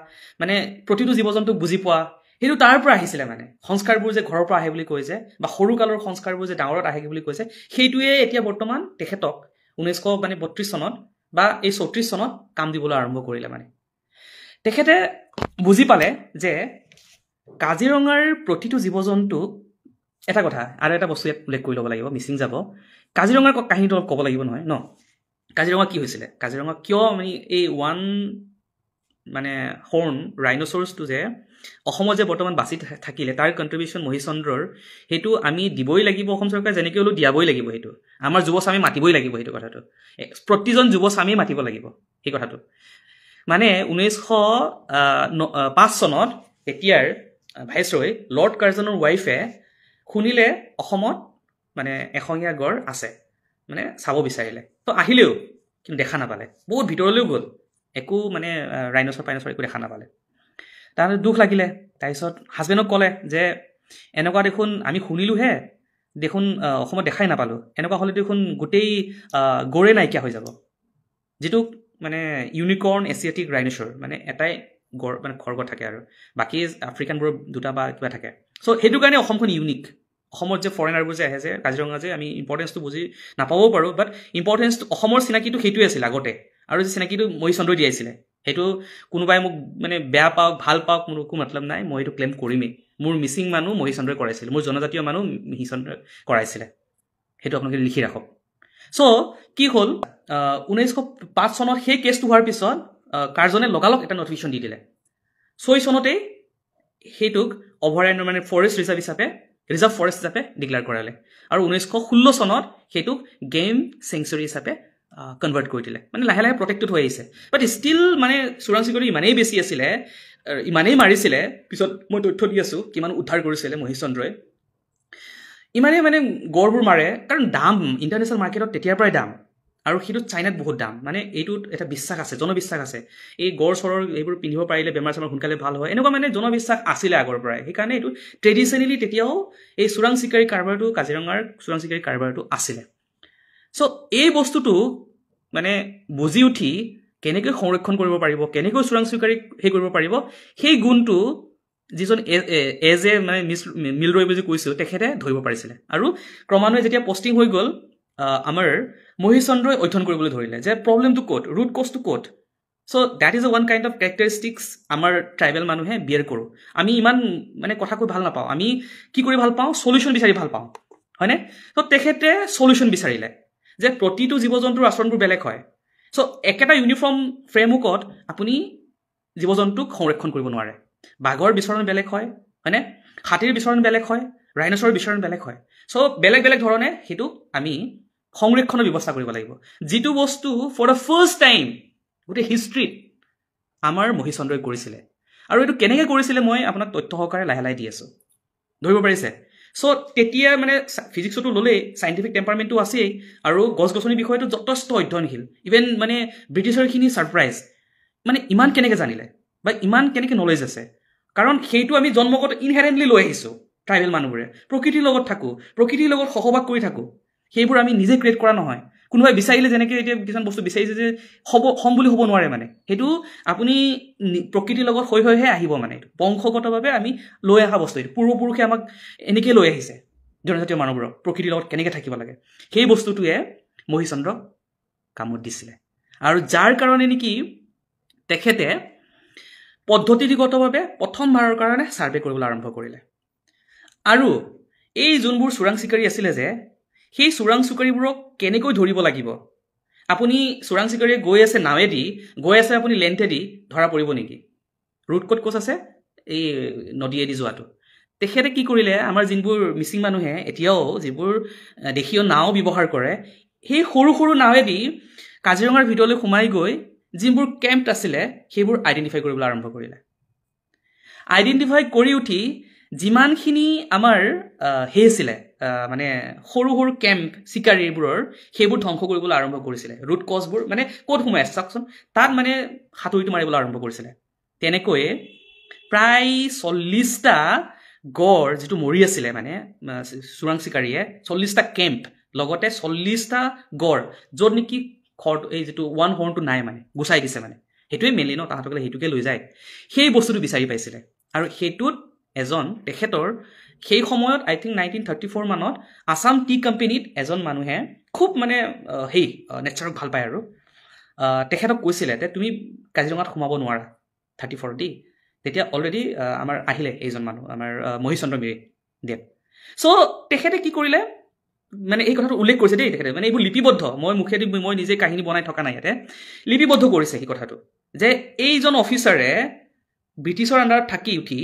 মানে প্ৰতিটো জীৱ জন্তুক বুজি পোৱা সেইটো তাৰ পৰা আহিছিলে মানে সংস্কাৰবোৰ যে ঘৰৰ পৰা আহে বুলি কৈছে বা সৰু কালৰ সংস্কাৰবোৰ যে ডাঙৰত আহে বুলি কৈছে সেইটোৱে এতিয়া বৰ্তমান তেখেতক 1932 চনত বা এই 34 চনত কাম দিবলৈ আৰম্ভ কৰিলে মানে তেখেতে বুজি পালে যে কাজিৰঙাৰ প্ৰতিটো জীৱ জন্তুক এটা কথা আৰু এটা বস্তু উল্লেখ কৰি ল'ব লাগিব মিচিং যাব কাজিৰঙাৰ কাহিনীটো অলপ ক'ব লাগিব নহয় ন কাজিৰঙা কি হৈছিলে কাজিৰঙা কিয় মানে এই ওৱান মানে হৰ্ণ ৰাইন'চৰছটো যে অসমত যে বৰ্তমান বাচি থাকিলে তাৰ কণ্ট্ৰিবিউশ্যন মহিচন্দ্ৰৰ সেইটো আমি দিবই লাগিব অসম চৰকাৰে যেনেকৈ হ'লেও দিয়াবই লাগিব সেইটো আমাৰ যুৱচামী মাতিবই লাগিব সেইটো কথাটো প্ৰতিজন যুৱচামী মাতিব লাগিব সেই কথাটো মানে 1905 চনত এতিয়াৰ ভাইচৰয় লৰ্ড কাৰ্জনৰ ৱাইফে শুনিলে অসমত মানে এশঙীয়া গড় আছে মানে চাব বিচাৰিলে তো আহিলেও কিন্তু দেখা নাপালে বহুত ভিতৰলৈও গ'ল একো মানে ৰাইন'চৰ একো দেখা নাপালে তাৰপিছত দুখ লাগিলে তাৰপিছত হাজবেণ্ডক ক'লে যে এনেকুৱা দেখোন আমি শুনিলোঁহে দেখোন অসমত দেখাই নাপালোঁ এনেকুৱা হ'লে দেখোন গোটেই গড়ে নাইকিয়া হৈ যাব যিটো মানে ইউনিকৰ্ণ এছিয়াটিক ৰাইন'চৰ মানে এটাই গড় মানে খৰ্গ থাকে আৰু বাকী আফ্ৰিকানবোৰৰ দুটা বা কিবা থাকে চ' সেইটো কাৰণে অসমখন ইউনিক অসমত যে ফৰেনাৰবোৰ যে আহে যে কাজিৰঙা যে আমি ইম্পৰ্টেঞ্চটো বুজি নাপাবও পাৰোঁ বাট ইম্পৰ্টেঞ্চ অসমৰ চিনাকিটো সেইটোৱে আছিল আগতে আৰু যে চিনাকিটো মহিচন্দ্ৰই দিয়াইছিলে সেইটো কোনোবাই মোক মানে বেয়া পাওক ভাল পাওক মোৰ একো মতলব নাই মই এইটো ক্লেইম কৰিমেই মোৰ মিচিং মানুহ মহিচন্দ্ৰই কৰাইছিলে মোৰ জনজাতীয় মানুহ মহিচন্দ্ৰই কৰাইছিলে সেইটো আপোনালোকে লিখি ৰাখক চ' কি হ'ল 1905 চনত সেই কেছটো হোৱাৰ পিছত কাৰ্জনে লগালগ এটা নটিফিকেশ্যন দি দিলে 6 চনতেই সেইটোক অভয়াৰণ্য মানে ফৰেষ্ট ৰিজাৰ্ভ ফৰেষ্ট হিচাপে ডিক্লেয়াৰ কৰালে আৰু 1916 চনত সেইটোক গেম চেংচুৰী হিচাপে কনভাৰ্ট কৰি দিলে মানে লাহে লাহে প্ৰটেক্টেড হৈ আহিছে বাট ষ্টিল মানে চোৰাং চিকাৰী ইমানেই বেছি আছিলে ইমানেই মাৰিছিলে পিছত মই তথ্য দি আছোঁ কিমান উদ্ধাৰ কৰিছিলে মহিচন্দ্ৰই ইমানেই মানে গড়বোৰ মাৰে কাৰণ দাম ইণ্টাৰনেশ্যনেল মাৰ্কেটত তেতিয়াৰ পৰাই দাম আৰু সেইটো চাইনাত বহুত দাম মানে এইটোত এটা বিশ্বাস আছে জনবিশ্বাস আছে এই গড় চৰৰ এইবোৰ পিন্ধিব পাৰিলে বেমাৰ চেমাৰ সোনকালে ভাল হয় এনেকুৱা মানে জনবিশ্বাস আছিলে আগৰ পৰাই সেইকাৰণে এইটো ট্ৰেডিশ্যনেলি তেতিয়াও এই চোৰাং চিকাৰী কাৰবাৰটো কাজিৰঙাৰ চোৰাং চিকাৰী কাৰবাৰটো আছিলে চ' এই বস্তুটো মানে বুজি উঠি কেনেকৈ সংৰক্ষণ কৰিব পাৰিব কেনেকৈ চোৰাং চিকাৰী সেই কৰিব পাৰিব সেই গুণটো যিজন এজ এ মানে মিলৰয় বুলি কৈছোঁ তেখেতে ধৰিব পাৰিছিলে আৰু ক্ৰমান্বয়ে যেতিয়া পষ্টিং হৈ গ'ল আমাৰ মহিচন্দ্ৰই অধ্যয়ন কৰিবলৈ ধৰিলে যে প্ৰব্লেমটো ক'ত ৰুট কজটো ক'ত so' that is a one kind of characteristics আমাৰ ট্ৰাইবেল মানুহে বিয়েৰ কৰোঁ আমি ইমান মানে কথা কৈ ভাল নাপাওঁ আমি কি কৰি ভাল পাওঁ চলিউশ্যন বিচাৰি ভাল পাওঁ হয়নে ত' তেখেতে চলিউশ্যন বিচাৰিলে যে প্ৰতিটো জীৱ জন্তুৰ আচৰণবোৰ বেলেগ হয় চ' একেটা ইউনিফৰ্ম ফ্ৰেমৱৰ্কত আপুনি জীৱ জন্তুক সংৰক্ষণ কৰিব নোৱাৰে বাঘৰ বিচৰণ বেলেগ হয় হয়নে হাতীৰ বিচৰণ বেলেগ হয় ৰাইনছৰ বিচৰণ বেলেগ হয় চ' বেলেগ বেলেগ ধৰণে সেইটো আমি সংৰক্ষণৰ ব্যৱস্থা কৰিব লাগিব যিটো বস্তু ফৰ দ্য ফাৰ্ষ্ট টাইম গোটেই হিষ্ট্ৰীত আমাৰ মহিচন্দ্ৰই কৰিছিলে আৰু এইটো কেনেকৈ কৰিছিলে মই আপোনাক তথ্য সহকাৰে লাহে লাহে দি আছোঁ ধৰিব পাৰিছে চ' তেতিয়া মানে ফিজিক্সতো ল'লেই চাইণ্টিফিক টেম্পাৰমেণ্টটো আছেই আৰু গছ গছনিৰ বিষয়টো যথেষ্ট অধ্যয়নশীল ইভেন মানে ব্ৰিটিছৰখিনি ছাৰপ্ৰাইজ মানে ইমান কেনেকৈ জানিলে বা ইমান কেনেকৈ নলেজ আছে কাৰণ সেইটো আমি জন্মগত ইনহেৰেণ্টলি লৈ আহিছোঁ ট্ৰাইবেল মানুহবোৰে প্ৰকৃতিৰ লগত থাকোঁ প্ৰকৃতিৰ লগত সহবাস কৰি থাকোঁ সেইবোৰ আমি নিজে ক্ৰিয়েট কৰা নহয় কোনোবাই বিচাৰিলে যেনেকৈ এতিয়া কিছুমান বস্তু বিচাৰিছে যে হ'ম বুলি হ'ব নোৱাৰে মানে সেইটো আপুনি প্ৰকৃতিৰ লগত হৈ হৈহে আহিব মানে বংশগতভাৱে আমি লৈ অহা বস্তু এইটো পূৰ্বপুৰুষে আমাক এনেকৈ লৈ আহিছে জনজাতীয় মানুহবোৰক প্ৰকৃতিৰ লগত কেনেকৈ থাকিব লাগে সেই বস্তুটোৱে মহিচন্দ্ৰক কামত দিছিলে আৰু যাৰ কাৰণে নেকি তেখেতে পদ্ধতিগতভাৱে প্ৰথমবাৰৰ কাৰণে ছাৰ্ভে কৰিবলৈ আৰম্ভ কৰিলে আৰু এই যোনবোৰ চোৰাং চিকাৰী আছিলে যে সেই চোৰাং চিকাৰীবোৰক কেনেকৈ ধৰিব লাগিব আপুনি চোৰাং চিকাৰীয়ে গৈ আছে নাৱেদি গৈ আছে আপুনি লেণ্টেদি ধৰা পৰিব নেকি ৰুট ক'ত আছে এই নদীয়েদি যোৱাটো তেখেতে কি কৰিলে আমাৰ যোনবোৰ মিচিং মানুহে এতিয়াও যিবোৰ দেশীয় নাও ব্যৱহাৰ কৰে সেই সৰু সৰু নাৱেদি কাজিৰঙাৰ ভিতৰলৈ সোমাই গৈ যিবোৰ কেম্প আছিলে সেইবোৰ আইডেণ্টিফাই কৰিবলৈ আৰম্ভ কৰিলে আইডেণ্টিফাই কৰি উঠি যিমানখিনি আমাৰ সেই আছিলে মানে সৰু সৰু কেম্প চিকাৰীবোৰৰ সেইবোৰ ধ্বংস কৰিবলৈ আৰম্ভ কৰিছিলে ৰুট কজবোৰ মানে ক'ত সোমাই আছে চাওকচোন তাত মানে সাঁতুৰিটো মাৰিবলৈ আৰম্ভ কৰিছিলে তেনেকৈয়ে প্ৰায় 40টা গড় যিটো মৰি আছিলে মানে চোৰাং চিকাৰীয়ে 40টা কেম্প লগতে 40টা গড় য'ত নেকি এই যিটো ওৱান হৰ্ণটো নাই মানে গুচাই দিছে মানে সেইটোৱে মেইনলি ন তাহাঁতকলে সেইটোকে লৈ যায় সেই বস্তুটো বিচাৰি পাইছিলে আৰু সেইটোত এজন তেখেতৰ সেই সময়ত আই থিংক 1934 মানত আছাম টি কোম্পানীত এজন মানুহে খুব মানে সেই নেচাৰক ভাল পায় আৰু তেখেতক কৈছিলে যে তুমি কাজিৰঙাত সোমাব নোৱাৰা 34 দি তেতিয়া অলৰেডি আমাৰ আহিলে এইজন মানুহ আমাৰ মহিচন্দ্ৰ মিৰি দেৱ চ' তেখেতে কি কৰিলে মানে এই কথাটো উল্লেখ কৰিছে দেই তেখেতে মানে এইবোৰ লিপিবদ্ধ মই মুখেদি মই নিজে কাহিনী বনাই থকা নাই ইয়াতে লিপিবদ্ধ কৰিছে সেই কথাটো যে এইজন অফিচাৰে ব্ৰিটিছৰ আণ্ডাৰত থাকি উঠি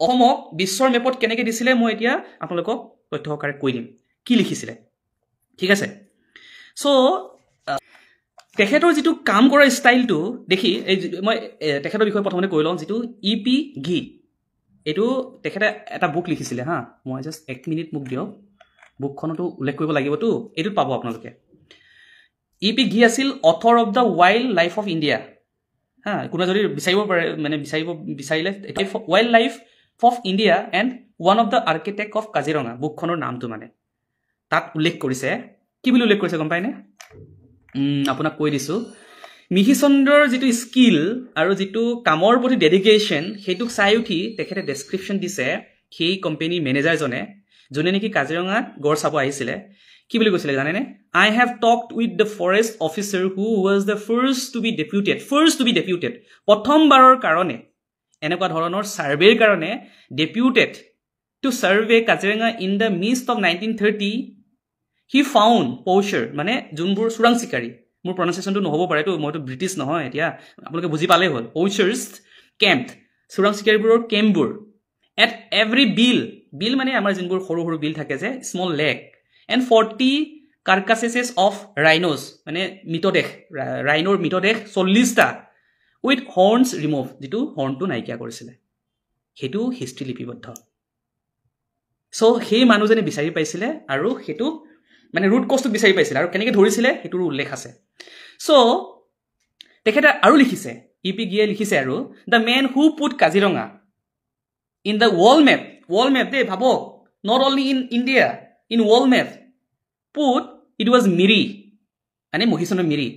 অসমক বিশ্বৰ মেপত কেনেকৈ দিছিলে মই এতিয়া আপোনালোকক তথ্য সহকাৰে কৈ দিম কি লিখিছিলে ঠিক আছে চ' তেখেতৰ যিটো কাম কৰা ষ্টাইলটো দেখি এই মই তেখেতৰ বিষয়ে প্ৰথমতে কৈ লওঁ যিটো EP ঘি এইটো তেখেতে এটা বুক লিখিছিলে হা মই জাষ্ট 1 মিনিট মোক দিয়ক বুকখনতো উল্লেখ কৰিব লাগিবতো এইটোত পাব আপোনালোকে EP ঘি আছিল author of the wild life of India হা কোনো যদি বিচাৰিব পাৰে মানে বিচাৰিলে wild life of India and one of the architect of Kaziranga বুকখনৰ নামটো মানে তাত উল্লেখ কৰিছে কি বুলি উল্লেখ কৰিছে গম পায়নে আপোনাক কৈ দিছোঁ মহিচন্দ্ৰৰ যিটো স্কিল আৰু যিটো কামৰ প্ৰতি ডেডিকেশ্যন সেইটোক চাই উঠি তেখেতে ডেছক্ৰিপশ্যন দিছে সেই কোম্পানীৰ মেনেজাৰজনে যোনে নেকি কাজিৰঙাত গড় চাব আহিছিলে কি বুলি কৈছিলে জানেনে I have talked with the forest officer who was the first to be deputed প্ৰথমবাৰৰ কাৰণে এনেকুৱা ধৰণৰ ছাৰ্ভেৰ কাৰণে deputed to survey Kaziranga in the mist of 1930 he found poacher মানে যোনবোৰ চোৰাং চিকাৰী মোৰ প্ৰনাউন্সিয়েশ্যনটো নহ'ব পাৰেতো মইতো ব্ৰিটিছ নহয় এতিয়া আপোনালোকে বুজি পালেই হ'ল পৌচাৰ্ছ কেম্প চোৰাং চিকাৰীবোৰৰ কেম্পবোৰ এট এভৰি বিল মানে আমাৰ যোনবোৰ সৰু সৰু বিল থাকে যে স্মল লেক এণ্ড 40 কাৰ্কাছেছ অফ ৰাইন'জ মানে মৃতদেহ ৰাইনৰ মৃতদেহ 40টা উইথ হৰ্ণছ ৰিমুভ যিটো হৰ্ণটো নাইকিয়া কৰিছিলে সেইটো হিষ্ট্ৰী লিপিবদ্ধ চ' সেই মানুহজনে বিচাৰি পাইছিলে আৰু সেইটো মানে ৰুট কজটো বিচাৰি পাইছিলে আৰু কেনেকৈ ধৰিছিলে সেইটোৰ উল্লেখ আছে চ' তেখেতে আৰু লিখিছে ইপি গিয়ে লিখিছে আৰু the men who put Kaziranga in the world map they ভাবক not only in India in world map put it was Miri মানে Mahichandra Miri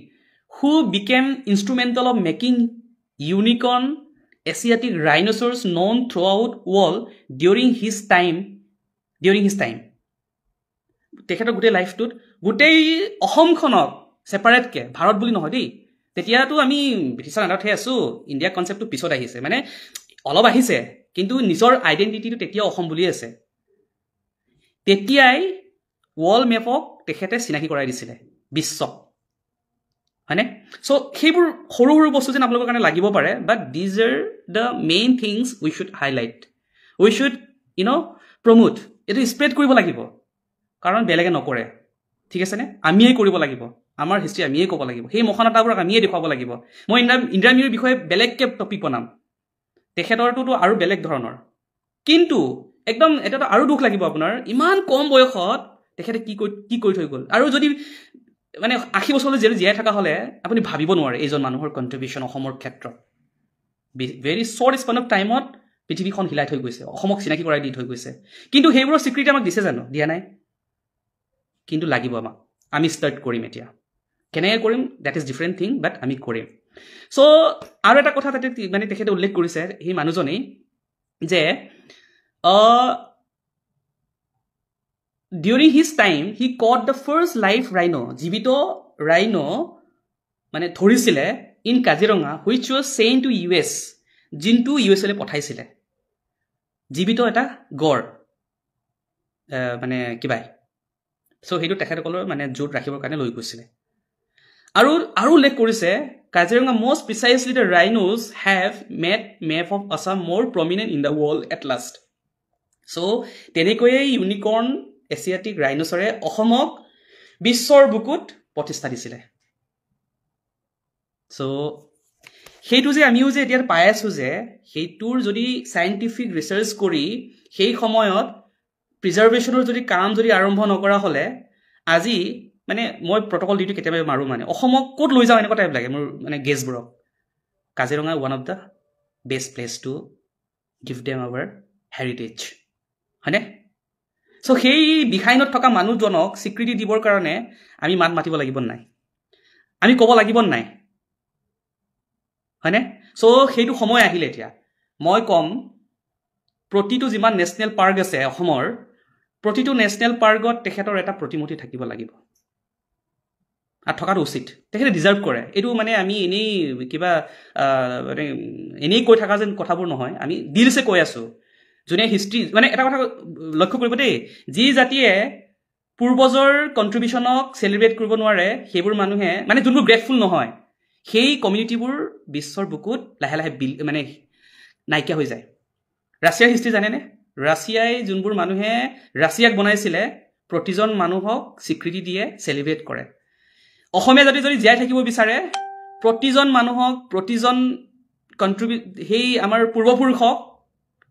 who became instrumental of making unicorn Asiatic rhinoceros known throughout world during his time তেখেতৰ গোটেই লাইফটোত গোটেই অসমখনক সেপাৰেটকে ভাৰত বুলি নহয় দেই তেতিয়াতো আমি ব্ৰিটিছৰ আণ্ডাৰতহে আছো ইণ্ডিয়া কনচেপ্টটো পিছত আহিছে মানে অলপ আহিছে কিন্তু নিজৰ আইডেণ্টিটিটো তেতিয়া অসম বুলি আছে তেতিয়াই ৱৰ্ল্ড মেপক তেখেতে চিনাকি কৰাই দিছিলে বিশ্বক হয়নে চ' সেইবোৰ সৰু সৰু বস্তু যেন আপোনালোকৰ কাৰণে লাগিব পাৰে but these are the main things we should highlight we should promote এইটো স্প্ৰেড কৰিব লাগিব কাৰণ বেলেগে নকৰে ঠিক আছেনে আমিয়ে কৰিব লাগিব আমাৰ হিষ্ট্ৰী আমিয়ে ক'ব লাগিব সেই মহানতাবোৰক আমিয়ে দেখুৱাব লাগিব মই ইন্দিৰা মিৰিৰ বিষয়ে বেলেগকৈ টপিক বনাম তেখেতৰটোতো আৰু বেলেগ ধৰণৰ কিন্তু একদম এটাতো আৰু দুখ লাগিব আপোনাৰ ইমান কম বয়সত তেখেতে কি কৰি থৈ গ'ল আৰু যদি মানে 80 বছৰলৈ যদি জীয়াই থকা হ'লে আপুনি ভাবিব নোৱাৰে এইজন মানুহৰ কণ্ট্ৰিবিউশ্যন অসমৰ ক্ষেত্ৰত ভেৰি শ্বৰ্ট স্পেন অফ টাইমত পৃথিৱীখন হিলাই থৈ গৈছে অসমক চিনাকি কৰাই দি থৈ গৈছে কিন্তু সেইবোৰৰ স্বীকৃতি আমাক দিছে জানো দিয়া নাই কিন্তু লাগিব আমাক আমি ষ্টাৰ্ট কৰিম এতিয়া কেনেকৈ কৰিম ডেট ইজ ডিফাৰেণ্ট থিং বাট আমি কৰিম চ' আৰু এটা কথা তাতে মানে তেখেতে উল্লেখ কৰিছে সেই মানুহজনেই যে during his time he caught the first live rhino জীৱিত rhino মানে ধৰিছিলে in Kaziranga which was sent to US যোনটো US লৈ পঠাইছিলে জীৱিত এটা গড় মানে কিবাই চ' সেইটো তেখেতসকলৰ মানে জোট ৰাখিবৰ কাৰণে লৈ গৈছিলে আৰু উল্লেখ কৰিছে Kaziranga most precisely the rhinos have made map of Assam more prominent in the world at last চ' তেনেকৈয়ে ইউনিকৰ্ণ এছিয়াটিক ৰাইনোচৰে অসমক বিশ্বৰ বুকুত প্ৰতিষ্ঠা দিছিলে চ' সেইটো যে আমিও যে এতিয়া পাই আছো যে সেইটোৰ যদি চাইণ্টিফিক ৰিচাৰ্চ কৰি সেই সময়ত প্ৰিজাৰ্ভেশ্যনৰ যদি কাম যদি আৰম্ভ নকৰা হ'লে আজি মানে মই প্ৰট'কল ডিউটি কেতিয়াবা মাৰোঁ মানে অসমক ক'ত লৈ যাওঁ এনেকুৱা টাইপ লাগে মোৰ মানে গেছবোৰক Kaziranga one of the best place to give them our heritage হয়নে চ' সেই বিহাইনত থকা মানুহজনক স্বীকৃতি দিবৰ কাৰণে আমি মাত মাতিব লাগিব নাই আমি ক'ব লাগিব নাই হয়নে চ' সেইটো সময় আহিলে এতিয়া মই ক'ম প্ৰতিটো যিমান নেশ্যনেল পাৰ্ক আছে অসমৰ প্ৰতিটো নেশ্যনেল পাৰ্কত তেখেতৰ এটা প্ৰতিমূৰ্তি থাকিব লাগিব আৰু থকাটো উচিত তেখেতে ডিজাৰ্ভ কৰে এইটো মানে আমি এনেই কিবা মানে এনেই কৈ থকা যেন কথাবোৰ নহয় আমি দিলছে কৈ আছোঁ যোনে হিষ্ট্ৰী মানে এটা কথা লক্ষ্য কৰিব দেই যি জাতিয়ে পূৰ্বজৰ কণ্ট্ৰিবিউশ্যনক চেলিব্ৰেট কৰিব নোৱাৰে সেইবোৰ মানুহে মানে যোনবোৰ গ্ৰেটফুল নহয় সেই কমিউনিটিবোৰ বিশ্বৰ বুকুত লাহে লাহে মানে নাইকিয়া হৈ যায় ৰাছিয়াৰ হিষ্ট্ৰী জানেনে ৰাছিয়াই যোনবোৰ মানুহে ৰাছিয়াক বনাইছিলে প্ৰতিজন মানুহক স্বীকৃতি দিয়ে চেলিব্ৰেট কৰে অসমীয়া জাতি যদি জীয়াই থাকিব বিচাৰে প্ৰতিজন মানুহক প্ৰতিজন সেই আমাৰ পূৰ্বপুৰুষক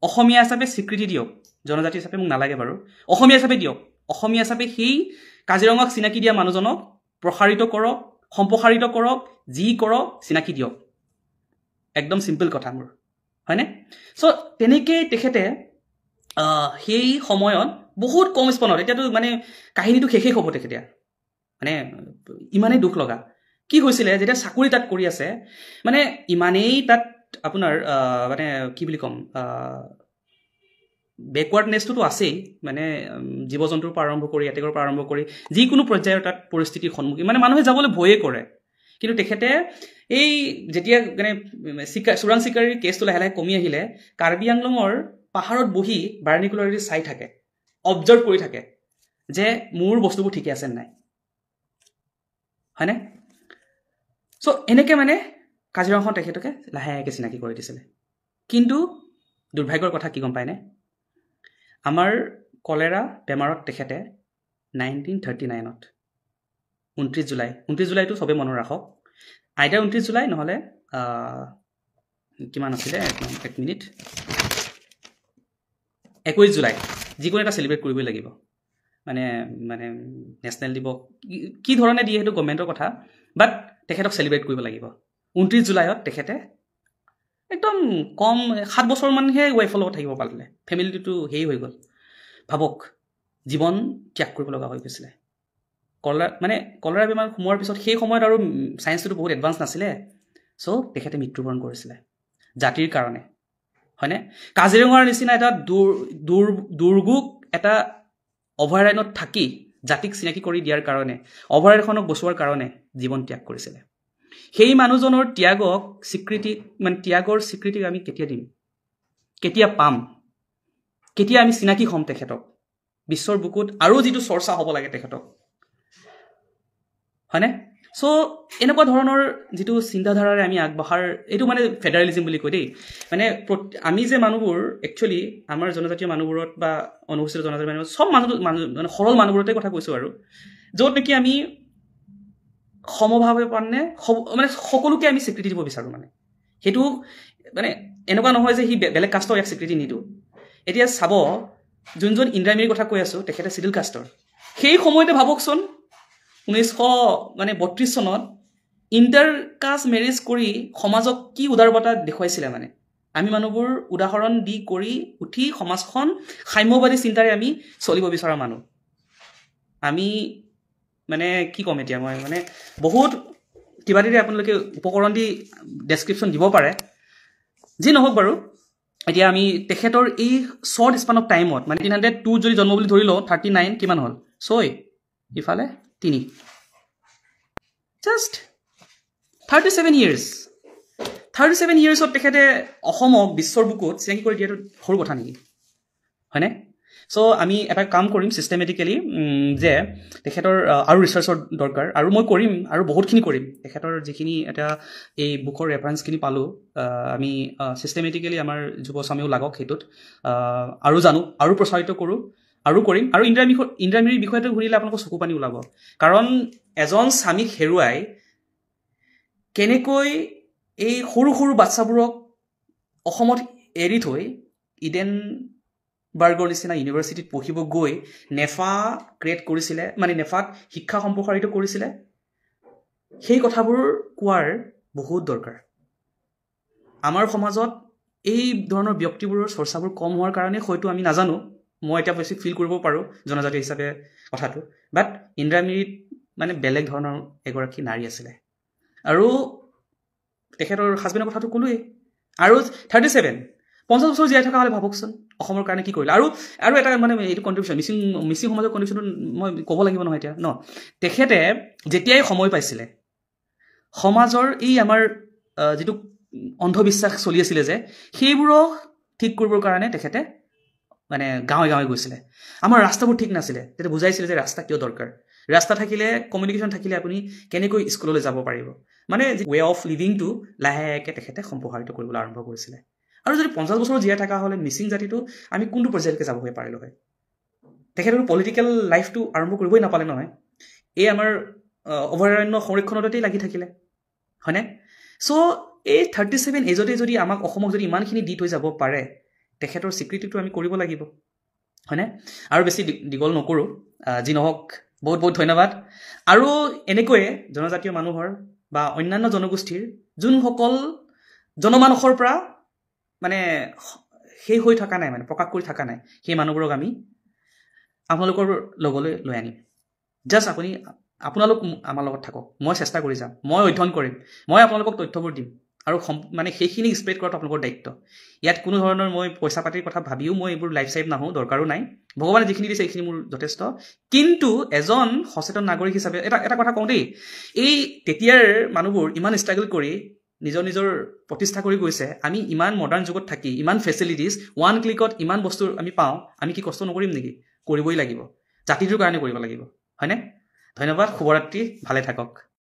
অসমীয়া হিচাপে স্বীকৃতি দিয়ক জনজাতি হিচাপে মোক নালাগে বাৰু অসমীয়া হিচাপে দিয়ক অসমীয়া হিচাপে সেই কাজিৰঙাক চিনাকি দিয়া মানুহজনক প্ৰসাৰিত কৰক সম্প্ৰসাৰিত কৰক যি কৰক চিনাকি দিয়ক একদম চিম্পল কথা মোৰ হয়নে চ' তেনেকৈ তেখেতে সেই সময়ত বহুত কম স্পনত এতিয়াতো মানে কাহিনীটো শেষেই হ'ব তেখেতে মানে ইমানেই দুখ লগা কি হৈছিলে যেতিয়া চাকৰি তাত কৰি আছে মানে ইমানেই তাত আপোনাৰ মানে কি বুলি ক'ম বেকৱাৰ্ডনেছটোতো আছেই মানে জীৱ জন্তুৰ পৰা আৰম্ভ কৰি এটেকৰ পৰা আৰম্ভ কৰি যিকোনো পৰ্যায়ৰ তাত পৰিস্থিতিৰ সন্মুখীন মানে মানুহে যাবলৈ ভয়ে কৰে কিন্তু তেখেতে এই যেতিয়া মানে চোৰাং চিকাৰীৰ কেছটো লাহে লাহে কমি আহিলে কাৰ্বি আংলঙৰ পাহাৰত বহি বাৰ্নিকুলাৰি চাই থাকে অবজাৰ্ভ কৰি থাকে যে মোৰ বস্তুবোৰ ঠিকে আছে নাই হয়নে চ' এনেকৈ মানে কাজিৰঙাখন তেখেতকে লাহেকৈ চিনাকি কৰি দিছিলে কিন্তু দুৰ্ভাগ্যৰ কথা কি গম পায়নে আমাৰ কলেৰা বেমাৰত তেখেতে 1939ত 29 জুলাইটো চবেই মনত ৰাখক আইতাৰ 29 জুলাই নহ'লে কিমান আছিলে এক মিনিট 21 জুলাই যিকোনো এটা চেলিব্ৰেট কৰিবই লাগিব মানে মানে নেশ্যনেল দিৱস কি ধৰণে দিয়ে সেইটো গভৰ্ণমেণ্টৰ কথা বাট তেখেতক চেলিব্ৰেট কৰিব লাগিব 29 জুলাইত তেখেতে একদম কম 7 বছৰমানহে ৱাইফৰ লগত থাকিব পাৰিলে ফেমিলিটো হেৰি হৈ গ'ল ভাবক জীৱন ত্যাগ কৰিব লগা হৈ গৈছিলে কলেৰা বেমাৰ সোমোৱাৰ পিছত সেই সময়ত আৰু চায়েন্সটো বহুত এডভান্স নাছিলে চ' তেখেতে মৃত্যুবৰণ কৰিছিলে জাতিৰ কাৰণে হয়নে কাজিৰঙাৰ নিচিনা এটা দুৰ্যোগ এটা অভয়াৰণ্যত থাকি জাতিক চিনাকি কৰি দিয়াৰ কাৰণে অভয়াৰণ্যখনক বচোৱাৰ কাৰণে জীৱন ত্যাগ কৰিছিলে সেই মানুহজনৰ ত্যাগক স্বীকৃতি মানে ত্যাগৰ স্বীকৃতি আমি কেতিয়া দিম কেতিয়া পাম কেতিয়া আমি চিনাকি হ'ম তেখেতক বিশ্বৰ বুকুত আৰু যিটো চৰ্চা হ'ব লাগে তেখেতক হয়নে চ' এনেকুৱা ধৰণৰ যিটো চিন্তাধাৰাৰে আমি আগবঢ়াৰ এইটো মানে ফেডাৰেলিজিম বুলি কয় দেই মানে আমি যে মানুহবোৰ একচুৱেলি আমাৰ জনজাতীয় মানুহবোৰত বা অনুসূচিত জনজাতীয় মানুহবোৰত চব মানুহ মানে সৰল মানুহবোৰতে কথা কৈছোঁ আৰু য'ত নেকি আমি সমভাৱে মানে সকলোকে আমি স্বীকৃতি দিব বিচাৰোঁ মানে সেইটো মানে এনেকুৱা নহয় যে সি বেলেগ কাষ্টৰ ইয়াক স্বীকৃতি নিদিওঁ এতিয়া চাব যোনজন ইন্দ্ৰামীৰ কথা কৈ আছোঁ তেখেতে চিডিউল কাষ্টৰ সেই সময়তে ভাবকচোন 1932 চনত ইণ্টাৰ কাষ্ট মেৰেজ কৰি সমাজক কি উদাৰতা দেখুৱাইছিলে মানে আমি মানুহবোৰ উদাহৰণ দি কৰি উঠি সমাজখন সাম্যবাদী চিন্তাৰে আমি চলিব বিচৰা মানুহ আমি মানে কি ক'ম এতিয়া মই মানে বহুত কিবা দিলে আপোনালোকে উপকৰণ দি ডেছক্ৰিপশ্যন দিব পাৰে যি নহওক বাৰু এতিয়া আমি তেখেতৰ এই শ্বৰ্ট স্পান অফ টাইমত মানে 1902 যদি জন্ম বুলি ধৰি লওঁ 39 কিমান হ'ল 6 ইফালে 3 জাষ্ট 37 years 37 yearsত তেখেতে অসমক বিশ্বৰ বুকুত চিনাকি কৰি দিয়াটো সৰু কথা নেকি হয়নে চ' আমি এটা কাম কৰিম চিষ্টেমেটিকেলি যে তেখেতৰ আৰু ৰিচাৰ্চৰ দৰকাৰ আৰু মই কৰিম আৰু বহুতখিনি কৰিম তেখেতৰ যিখিনি এটা এই বুকৰ ৰেফাৰেঞ্চখিনি পালোঁ আমি চিষ্টেমেটিকেলি আমাৰ যুৱচামেও লাগক সেইটোত আৰু জানো আৰু প্ৰচাৰিত কৰোঁ আৰু কৰিম আৰু ইন্দ্ৰামীৰ বিষয়টো শুনিলে আপোনালোকৰ চকু পানী ওলাব কাৰণ এজন স্বামীক হেৰুৱাই কেনেকৈ এই সৰু সৰু বাচ্চাবোৰক অসমত এৰি থৈ ইডেনবাৰ্গৰ নিচিনা ইউনিভাৰ্চিটিত পঢ়িব গৈ নেফা ক্ৰিয়েট কৰিছিলে মানে নেফাত শিক্ষা সম্প্ৰসাৰিত কৰিছিলে সেই কথাবোৰ কোৱাৰ বহুত দৰকাৰ আমাৰ সমাজত এই ধৰণৰ ব্যক্তিবোৰৰ চৰ্চাবোৰ কম হোৱাৰ কাৰণে হয়তো আমি নাজানো মই এতিয়া বেছি ফিল কৰিব পাৰোঁ জনজাতি হিচাপে কথাটো বাট ইন্দ্ৰামীত মানে বেলেগ ধৰণৰ এগৰাকী নাৰী আছিলে আৰু তেখেতৰ হাজবেণ্ডৰ কথাটো ক'লোৱেই আৰু 37 50 বছৰ জীয়াই থকা হ'লে ভাবকচোন অসমৰ কাৰণে কি কৰিলে আৰু এটা মানে এইটো কণ্ট্ৰিবিউশ্যন মিচিং সমাজৰ কণ্ট্ৰিবিউশ্যনটো মই ক'ব লাগিব নহয় এতিয়া ন তেখেতে যেতিয়াই সময় পাইছিলে সমাজৰ এই আমাৰ যিটো অন্ধবিশ্বাস চলি আছিলে যে সেইবোৰক ঠিক কৰিবৰ কাৰণে তেখেতে মানে গাঁৱে গাঁৱে গৈছিলে আমাৰ ৰাস্তাবোৰ ঠিক নাছিলে তেতিয়া বুজাইছিলে যে ৰাস্তা কিয় দৰকাৰ ৰাস্তা থাকিলে কমিউনিকেশ্যন থাকিলে আপুনি কেনেকৈ স্কুললৈ যাব পাৰিব মানে ৱে অফ লিভিংটো লাহেকৈ তেখেতে সম্প্ৰসাৰিত কৰিবলৈ আৰম্ভ কৰিছিলে আৰু যদি 50 বছৰ জীয়াই থকা হ'লে মিচিং জাতিটো আমি কোনটো পৰ্যায়লৈকে যাবগৈ পাৰিলো হয় তেখেতৰ পলিটিকেল লাইফটো আৰম্ভ কৰিবই নাপালে নহয় এই আমাৰ অভয়াৰণ্য সংৰক্ষণতেই লাগি থাকিলে হয়নে চ' এই 37 এজতে যদি আমাক অসমক যদি ইমানখিনি দি থৈ যাব পাৰে তেখেতৰ স্বীকৃতিটো আমি কৰিব লাগিব হয়নে আৰু বেছি দীঘল নকৰোঁ যি নহওক বহুত বহুত ধন্যবাদ আৰু এনেকৈয়ে জনজাতীয় মানুহৰ বা অন্যান্য জনগোষ্ঠীৰ যোনসকল জনমানসৰ পৰা মানে সেই হৈ থকা নাই মানে প্ৰকাশ কৰি থকা নাই সেই মানুহবোৰক আমি আপোনালোকৰ লগলৈ লৈ আনিম জাষ্ট আপোনালোক আমাৰ লগত থাকক মই চেষ্টা কৰি যাম মই অধ্যয়ন কৰিম মই আপোনালোকক তথ্যবোৰ দিম আৰু মানে সেইখিনি স্প্ৰেড কৰাটো আপোনালোকৰ দায়িত্ব ইয়াত কোনো ধৰণৰ মই পইচা পাতিৰ কথা ভাবিও মই এইবোৰ লাইফ চাইভ নাহোঁ দৰকাৰো নাই ভগৱানে যিখিনি দিছে এইখিনি মোৰ যথেষ্ট কিন্তু এজন সচেতন নাগৰিক হিচাপে এটা কথা কওঁ দেই এই তেতিয়াৰ মানুহবোৰ ইমান ষ্ট্ৰাগল কৰি নিজৰ প্ৰতিষ্ঠা কৰি গৈছে আমি ইমান মডাৰ্ণ যুগত থাকি ইমান ফেচিলিটিজ ওৱান ক্লিকত ইমান বস্তু আমি পাওঁ আমি কি কষ্ট নকৰিম নেকি কৰিবই লাগিব জাতিটোৰ কাৰণে কৰিব লাগিব হয়নে ধন্যবাদ শুভৰাত্ৰি ভালে থাকক